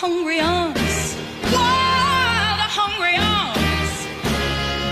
hungry arms, wild, hungry arms.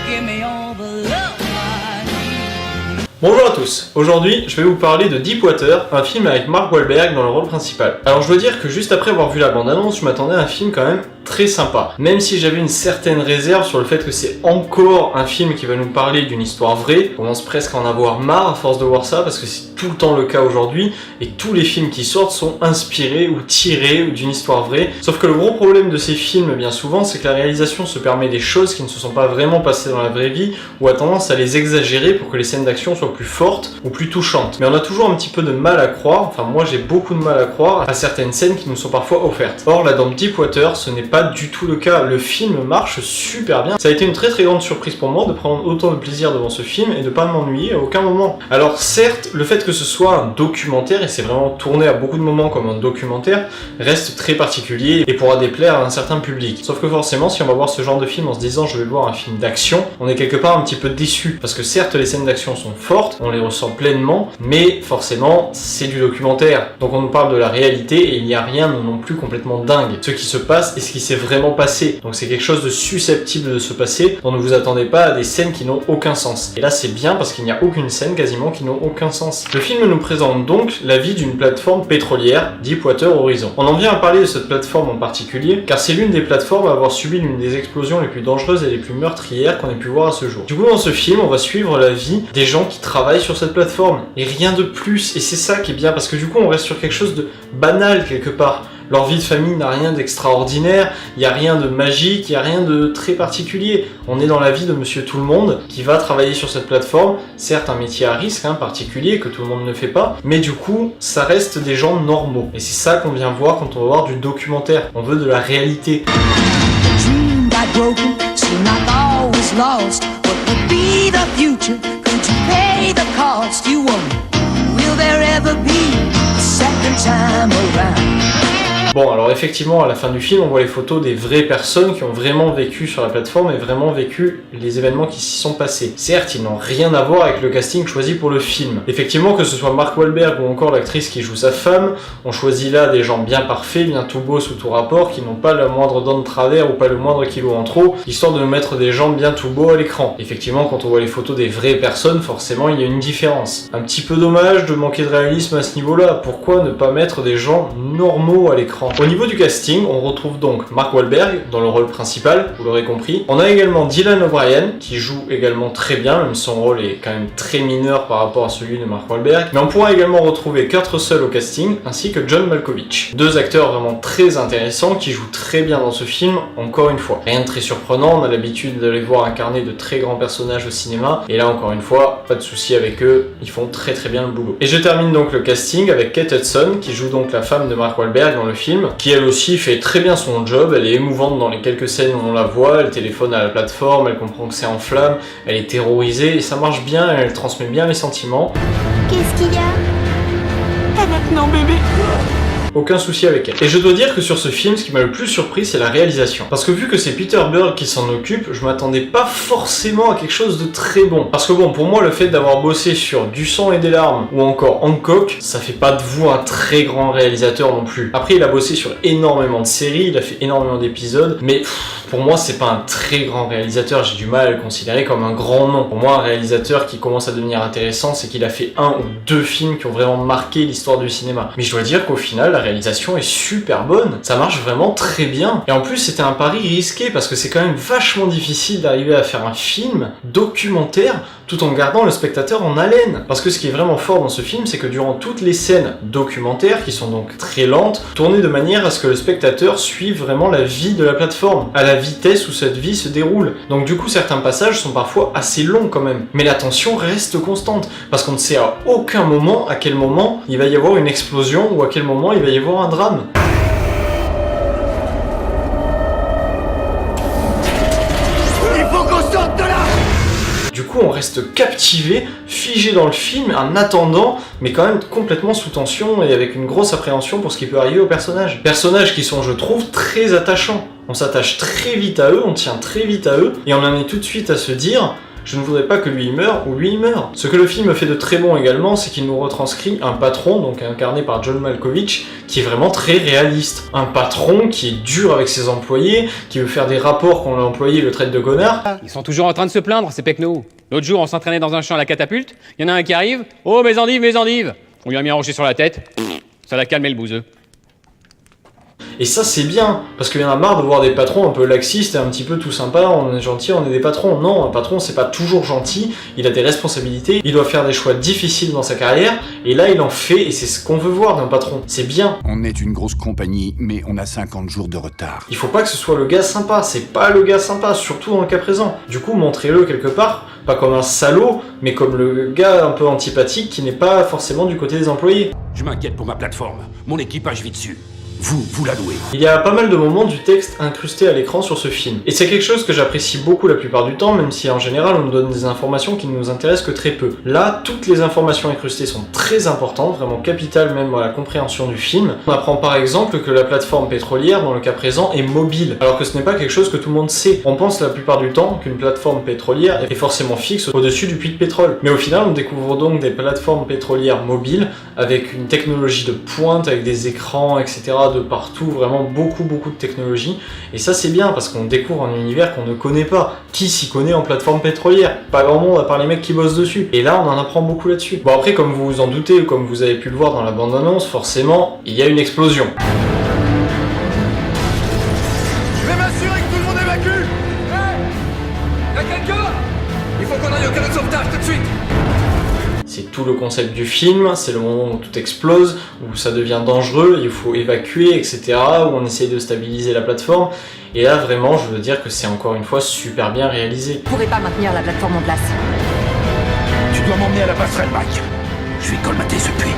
Give me all the love I need. Bonjour à tous, aujourd'hui je vais vous parler de Deepwater, un film avec Mark Wahlberg dans le rôle principal. Alors je dois dire que juste après avoir vu la bande-annonce, je m'attendais à un film quand même très sympa. Même si j'avais une certaine réserve sur le fait que c'est encore un film qui va nous parler d'une histoire vraie, on commence presque à en avoir marre à force de voir ça parce que c'est tout le temps le cas aujourd'hui et tous les films qui sortent sont inspirés ou tirés d'une histoire vraie. Sauf que le gros problème de ces films bien souvent c'est que la réalisation se permet des choses qui ne se sont pas vraiment passées dans la vraie vie ou a tendance à les exagérer pour que les scènes d'action soient plus fortes ou plus touchantes. Mais on a toujours un petit peu de mal à croire, enfin moi j'ai beaucoup de mal à croire à certaines scènes qui nous sont parfois offertes. Or là dans Deepwater ce n'est pas du tout le cas, le film marche super bien. Ça a été une très grande surprise pour moi de prendre autant de plaisir devant ce film et de pas m'ennuyer à aucun moment. Alors certes, le fait que ce soit un documentaire, et c'est vraiment tourné à beaucoup de moments comme un documentaire, reste très particulier et pourra déplaire à un certain public. Sauf que forcément, si on va voir ce genre de film en se disant je vais voir un film d'action, on est quelque part un petit peu déçu. Parce que certes, les scènes d'action sont fortes, on les ressent pleinement, mais forcément, c'est du documentaire. Donc on nous parle de la réalité et il n'y a rien non plus complètement dingue. Ce qui se passe et ce qui s'est vraiment passé. Donc c'est quelque chose de susceptible de se passer, dont ne vous attendez pas à des scènes qui n'ont aucun sens. Et là c'est bien parce qu'il n'y a aucune scène quasiment qui n'ont aucun sens. Le film nous présente donc la vie d'une plateforme pétrolière, Deepwater Horizon. On en vient à parler de cette plateforme en particulier, car c'est l'une des plateformes à avoir subi l'une des explosions les plus dangereuses et les plus meurtrières qu'on ait pu voir à ce jour. Du coup dans ce film, on va suivre la vie des gens qui travaillent sur cette plateforme, et rien de plus, et c'est ça qui est bien, parce que du coup on reste sur quelque chose de banal quelque part. Leur vie de famille n'a rien d'extraordinaire, il n'y a rien de magique, il n'y a rien de très particulier. On est dans la vie de monsieur tout le monde qui va travailler sur cette plateforme, certes un métier à risque, particulier, que tout le monde ne fait pas, mais du coup, ça reste des gens normaux. Et c'est ça qu'on vient voir quand on va voir du documentaire. On veut de la réalité. Bon, alors effectivement, à la fin du film, on voit les photos des vraies personnes qui ont vraiment vécu sur la plateforme et vraiment vécu les événements qui s'y sont passés. Certes, ils n'ont rien à voir avec le casting choisi pour le film. Effectivement, que ce soit Mark Wahlberg ou encore l'actrice qui joue sa femme, on choisit là des gens bien parfaits, bien tout beaux sous tout rapport, qui n'ont pas la moindre dent de travers ou pas le moindre kilo en trop, histoire de nous mettre des gens bien tout beaux à l'écran. Effectivement, quand on voit les photos des vraies personnes, forcément, il y a une différence. Un petit peu dommage de manquer de réalisme à ce niveau-là. Pourquoi ne pas mettre des gens normaux à l'écran ? Au niveau du casting, on retrouve donc Mark Wahlberg dans le rôle principal, vous l'aurez compris. On a également Dylan O'Brien qui joue également très bien, même son rôle est quand même très mineur par rapport à celui de Mark Wahlberg. Mais on pourra également retrouver Kurt Russell au casting, ainsi que John Malkovich. Deux acteurs vraiment très intéressants qui jouent très bien dans ce film, encore une fois. Rien de très surprenant, on a l'habitude de les voir incarner de très grands personnages au cinéma, et là encore une fois, pas de souci avec eux, ils font très bien le boulot. Et je termine donc le casting avec Kate Hudson, qui joue donc la femme de Mark Wahlberg dans le film, qui elle aussi fait très bien son job, elle est émouvante dans les quelques scènes où on la voit, elle téléphone à la plateforme, elle comprend que c'est en flammes, elle est terrorisée et ça marche bien, elle transmet bien les sentiments. Qu'est-ce qu'il y a? Et maintenant bébé. Aucun souci avec elle. Et je dois dire que sur ce film, ce qui m'a le plus surpris, c'est la réalisation. Parce que vu que c'est Peter Berg qui s'en occupe, je m'attendais pas forcément à quelque chose de très bon. Parce que bon, pour moi, le fait d'avoir bossé sur Du sang et des larmes ou encore Hancock, ça fait pas de vous un très grand réalisateur non plus. Après, il a bossé sur énormément de séries, il a fait énormément d'épisodes, mais pour moi, c'est pas un très grand réalisateur, j'ai du mal à le considérer comme un grand nom. Pour moi, un réalisateur qui commence à devenir intéressant, c'est qu'il a fait un ou deux films qui ont vraiment marqué l'histoire du cinéma. Mais je dois dire qu'au final, la réalisation est super bonne, ça marche vraiment très bien. Et en plus, c'était un pari risqué parce que c'est quand même vachement difficile d'arriver à faire un film documentaire tout en gardant le spectateur en haleine. Parce que ce qui est vraiment fort dans ce film, c'est que durant toutes les scènes documentaires, qui sont donc très lentes, tournées de manière à ce que le spectateur suive vraiment la vie de la plateforme, à la vitesse où cette vie se déroule. Donc du coup, certains passages sont parfois assez longs quand même. Mais la tension reste constante, parce qu'on ne sait à aucun moment à quel moment il va y avoir une explosion ou à quel moment il va y avoir un drame. Il faut qu'on sorte de là! Du coup, on reste captivé, figé dans le film, en attendant, mais quand même complètement sous tension et avec une grosse appréhension pour ce qui peut arriver aux personnages. Personnages qui sont, je trouve, très attachants. On s'attache très vite à eux, on tient très vite à eux, et on en est tout de suite à se dire je ne voudrais pas que lui il meure ou lui il meurt. Ce que le film fait de très bon également, c'est qu'il nous retranscrit un patron, donc incarné par John Malkovich, qui est vraiment très réaliste. Un patron qui est dur avec ses employés, qui veut faire des rapports quand l'employé le traite de connard. Ils sont toujours en train de se plaindre, ces pecnos. L'autre jour, on s'entraînait dans un champ à la catapulte, il y en a un qui arrive, « Oh, mes endives, mes endives !» On lui a mis un rocher sur la tête, ça l'a calmé le bouseux. Et ça c'est bien, parce qu'il y en a marre de voir des patrons un peu laxistes et un petit peu tout sympa, on est gentil, on est des patrons. Non, un patron c'est pas toujours gentil, il a des responsabilités, il doit faire des choix difficiles dans sa carrière, et là il en fait, et c'est ce qu'on veut voir d'un patron. C'est bien. On est une grosse compagnie, mais on a 50 jours de retard. Il faut pas que ce soit le gars sympa, c'est pas le gars sympa, surtout dans le cas présent. Du coup, montrez-le quelque part, pas comme un salaud, mais comme le gars un peu antipathique qui n'est pas forcément du côté des employés. Je m'inquiète pour ma plateforme. Mon équipage vit dessus. Vous la louez. Il y a pas mal de moments du texte incrusté à l'écran sur ce film. Et c'est quelque chose que j'apprécie beaucoup la plupart du temps, même si en général on nous donne des informations qui ne nous intéressent que très peu. Là, toutes les informations incrustées sont très importantes, vraiment capitales même à la compréhension du film. On apprend par exemple que la plateforme pétrolière, dans le cas présent, est mobile, alors que ce n'est pas quelque chose que tout le monde sait. On pense la plupart du temps qu'une plateforme pétrolière est forcément fixe au-dessus du puits de pétrole. Mais au final, on découvre donc des plateformes pétrolières mobiles, avec une technologie de pointe, avec des écrans, etc. de partout, vraiment beaucoup de technologie, et ça c'est bien parce qu'on découvre un univers qu'on ne connaît pas. Qui s'y connaît en plateforme pétrolière? Pas grand monde à part les mecs qui bossent dessus, et là on en apprend beaucoup là-dessus. Bon après, comme vous vous en doutez, ou comme vous avez pu le voir dans la bande-annonce, forcément il y a une explosion. Je vais m'assurer que tout le monde évacue. Y'a quelqu'un? Il faut qu'on aille au canot de sauvetage tout de suite. C'est tout le concept du film, c'est le moment où tout explose, où ça devient dangereux, il faut évacuer, etc., où on essaye de stabiliser la plateforme, et là vraiment je veux dire que c'est encore une fois super bien réalisé. Je pourrais pas maintenir la plateforme en place. Tu dois m'emmener à la passerelle, Mike. Je vais colmater ce puits.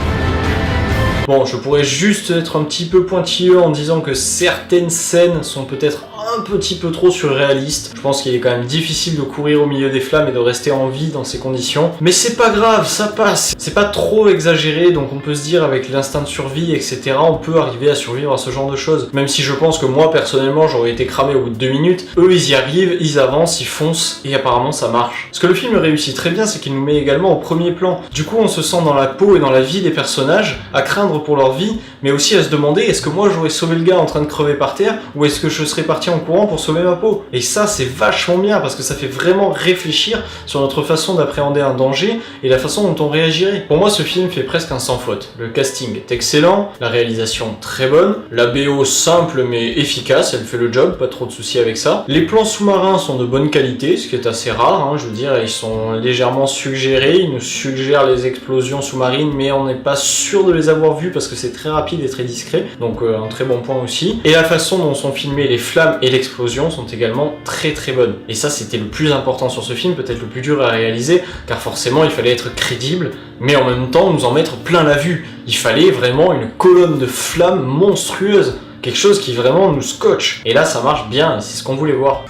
Bon, je pourrais juste être un petit peu pointilleux en disant que certaines scènes sont peut-être un petit peu trop surréalistes. Je pense qu'il est quand même difficile de courir au milieu des flammes et de rester en vie dans ces conditions. Mais c'est pas grave, ça passe. C'est pas trop exagéré, donc on peut se dire avec l'instinct de survie, etc., on peut arriver à survivre à ce genre de choses. Même si je pense que moi, personnellement, j'aurais été cramé au bout de 2 minutes. Eux, ils y arrivent, ils avancent, ils foncent, et apparemment ça marche. Ce que le film réussit très bien, c'est qu'il nous met également au premier plan. Du coup, on se sent dans la peau et dans la vie des personnages, à craindre pour leur vie, mais aussi à se demander, est-ce que moi j'aurais sauvé le gars en train de crever par terre, ou est-ce que je serais parti en courant pour sauver ma peau? Et ça c'est vachement bien parce que ça fait vraiment réfléchir sur notre façon d'appréhender un danger et la façon dont on réagirait. Pour moi ce film fait presque un sans faute. Le casting est excellent, la réalisation très bonne, la BO simple mais efficace, elle fait le job, pas trop de soucis avec ça. Les plans sous-marins sont de bonne qualité, ce qui est assez rare, hein, je veux dire, ils sont légèrement suggérés, ils nous suggèrent les explosions sous-marines mais on n'est pas sûr de les avoir vues parce que c'est très rapide et très discret, donc un très bon point aussi. Et la façon dont sont filmées les flammes et l'explosion sont également très bonnes. Et ça c'était le plus important sur ce film, peut-être le plus dur à réaliser, car forcément il fallait être crédible, mais en même temps nous en mettre plein la vue. Il fallait vraiment une colonne de flammes monstrueuse, quelque chose qui vraiment nous scotche. Et là ça marche bien, et c'est ce qu'on voulait voir.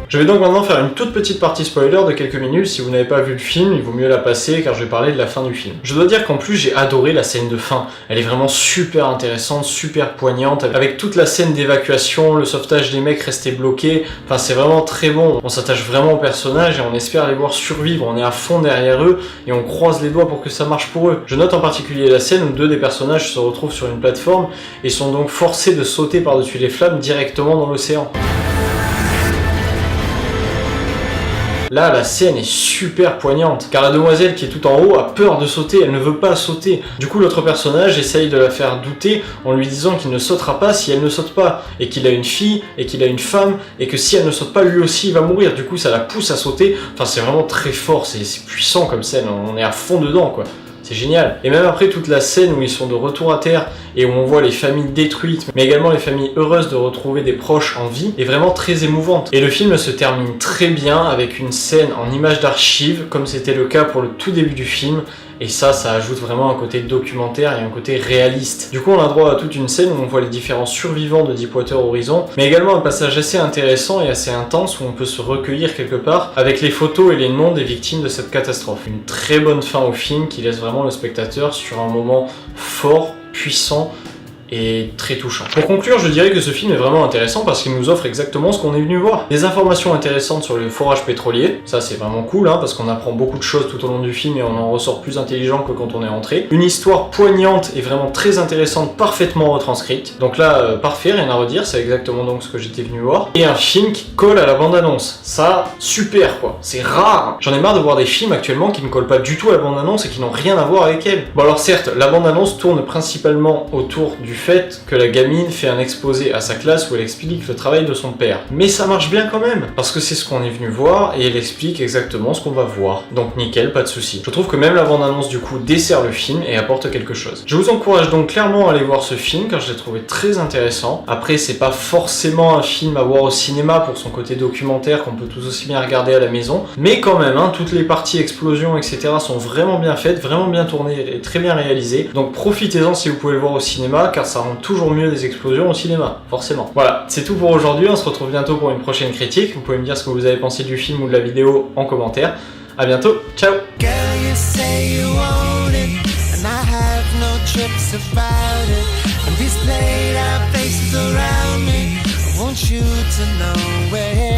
Je vais donc maintenant faire une toute petite partie spoiler de quelques minutes. Si vous n'avez pas vu le film, il vaut mieux la passer car je vais parler de la fin du film. Je dois dire qu'en plus j'ai adoré la scène de fin. Elle est vraiment super intéressante, super poignante, avec toute la scène d'évacuation, le sauvetage des mecs restés bloqués. Enfin c'est vraiment très bon. On s'attache vraiment aux personnages et on espère les voir survivre. On est à fond derrière eux et on croise les doigts pour que ça marche pour eux. Je note en particulier la scène où 2 des personnages se retrouvent sur une plateforme et sont donc forcés de sauter par-dessus les flammes directement dans l'océan. Là, la scène est super poignante, car la demoiselle qui est tout en haut a peur de sauter, elle ne veut pas sauter. Du coup, l'autre personnage essaye de la faire douter en lui disant qu'il ne sautera pas si elle ne saute pas, et qu'il a une fille, et qu'il a une femme, et que si elle ne saute pas, lui aussi il va mourir. Du coup, ça la pousse à sauter. Enfin, c'est vraiment très fort, c'est puissant comme scène, on est à fond dedans, quoi. C'est génial. Et même après toute la scène où ils sont de retour à terre et où on voit les familles détruites, mais également les familles heureuses de retrouver des proches en vie, est vraiment très émouvante. Et le film se termine très bien avec une scène en image d'archive, comme c'était le cas pour le tout début du film. Et ça ajoute vraiment un côté documentaire et un côté réaliste. Du coup, on a droit à toute une scène où on voit les différents survivants de Deepwater Horizon, mais également un passage assez intéressant et assez intense où on peut se recueillir quelque part avec les photos et les noms des victimes de cette catastrophe. Une très bonne fin au film qui laisse vraiment le spectateur sur un moment fort, puissant et très touchant. Pour conclure, je dirais que ce film est vraiment intéressant parce qu'il nous offre exactement ce qu'on est venu voir. Des informations intéressantes sur les forages pétroliers, ça c'est vraiment cool hein, parce qu'on apprend beaucoup de choses tout au long du film et on en ressort plus intelligent que quand on est entré. Une histoire poignante et vraiment très intéressante, parfaitement retranscrite. Donc là, parfait, rien à redire, c'est exactement donc ce que j'étais venu voir. Et un film qui colle à la bande-annonce. Ça, super quoi, c'est rare. J'en ai marre de voir des films actuellement qui ne collent pas du tout à la bande-annonce et qui n'ont rien à voir avec elle. Bon alors certes, la bande-annonce tourne principalement autour du fait que la gamine fait un exposé à sa classe où elle explique le travail de son père. Mais ça marche bien quand même, parce que c'est ce qu'on est venu voir et elle explique exactement ce qu'on va voir. Donc nickel, pas de souci. Je trouve que même la bande-annonce du coup dessert le film et apporte quelque chose. Je vous encourage donc clairement à aller voir ce film car je l'ai trouvé très intéressant. Après c'est pas forcément un film à voir au cinéma pour son côté documentaire qu'on peut tout aussi bien regarder à la maison, mais quand même hein, toutes les parties explosions etc sont vraiment bien faites, vraiment bien tournées et très bien réalisées. Donc profitez-en si vous pouvez le voir au cinéma car ça rend toujours mieux des explosions au cinéma, forcément. Voilà, c'est tout pour aujourd'hui, on se retrouve bientôt pour une prochaine critique. Vous pouvez me dire ce que vous avez pensé du film ou de la vidéo en commentaire. À bientôt, ciao. Displayed our faces around me. I want you to know where